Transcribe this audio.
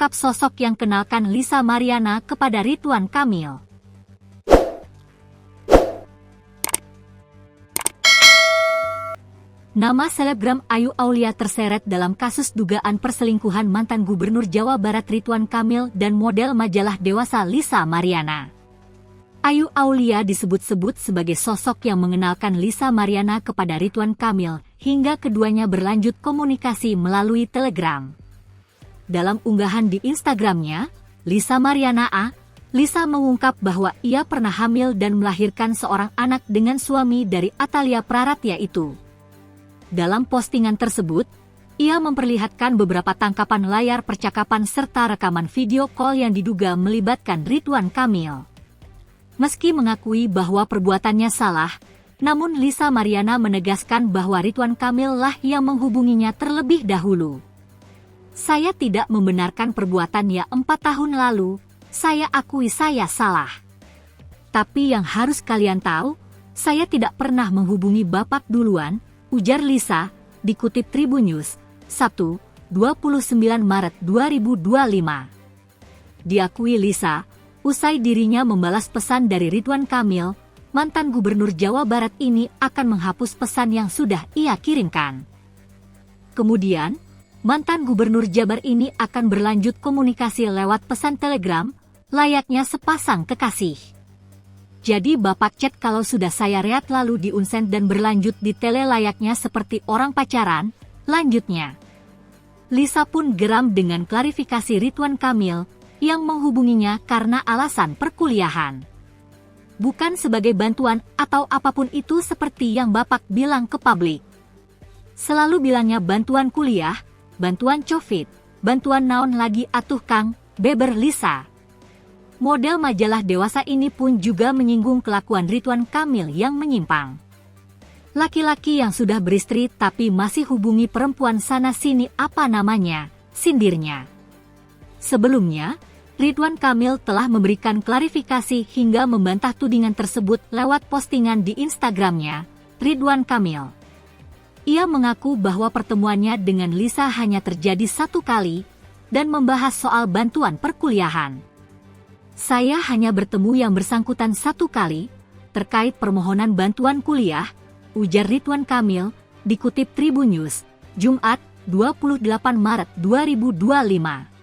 mengungkap sosok yang kenalkan Lisa Mariana kepada Ridwan Kamil. Nama selebgram Ayu Aulia terseret dalam kasus dugaan perselingkuhan mantan Gubernur Jawa Barat Ridwan Kamil dan model majalah dewasa Lisa Mariana. Ayu Aulia disebut-sebut sebagai sosok yang mengenalkan Lisa Mariana kepada Ridwan Kamil, hingga keduanya berlanjut komunikasi melalui Telegram. Dalam unggahan di Instagramnya, Lisa mengungkap bahwa ia pernah hamil dan melahirkan seorang anak dengan suami dari Atalia Praratya itu. Dalam postingan tersebut, ia memperlihatkan beberapa tangkapan layar percakapan serta rekaman video call yang diduga melibatkan Ridwan Kamil. Meski mengakui bahwa perbuatannya salah, namun Lisa Mariana menegaskan bahwa Ridwan Kamil lah yang menghubunginya terlebih dahulu. Saya tidak membenarkan perbuatannya 4 tahun lalu, saya akui saya salah. Tapi yang harus kalian tahu, saya tidak pernah menghubungi Bapak duluan, ujar Lisa, dikutip Tribun News, Sabtu, 29 Maret 2025. Diakui Lisa, usai dirinya membalas pesan dari Ridwan Kamil, mantan Gubernur Jawa Barat ini akan menghapus pesan yang sudah ia kirimkan. Kemudian, mantan Gubernur Jabar ini akan berlanjut komunikasi lewat pesan Telegram, layaknya sepasang kekasih. Jadi Bapak chat kalau sudah saya rehat lalu diunsend dan berlanjut di tele layaknya seperti orang pacaran, lanjutnya. Lisa pun geram dengan klarifikasi Ridwan Kamil yang menghubunginya karena alasan perkuliahan. Bukan sebagai bantuan atau apapun itu seperti yang Bapak bilang ke publik. Selalu bilangnya bantuan kuliah, bantuan COVID, bantuan naon lagi atuh Kang, beber Lisa. Model majalah dewasa ini pun juga menyinggung kelakuan Ridwan Kamil yang menyimpang. Laki-laki yang sudah beristri tapi masih hubungi perempuan sana-sini apa namanya, sindirnya. Sebelumnya, Ridwan Kamil telah memberikan klarifikasi hingga membantah tudingan tersebut lewat postingan di Instagramnya, Ridwan Kamil. Ia mengaku bahwa pertemuannya dengan Lisa hanya terjadi 1 kali dan membahas soal bantuan perkuliahan. Saya hanya bertemu yang bersangkutan 1 kali, terkait permohonan bantuan kuliah, ujar Ridwan Kamil, dikutip Tribun News, Jumat, 28 Maret 2025.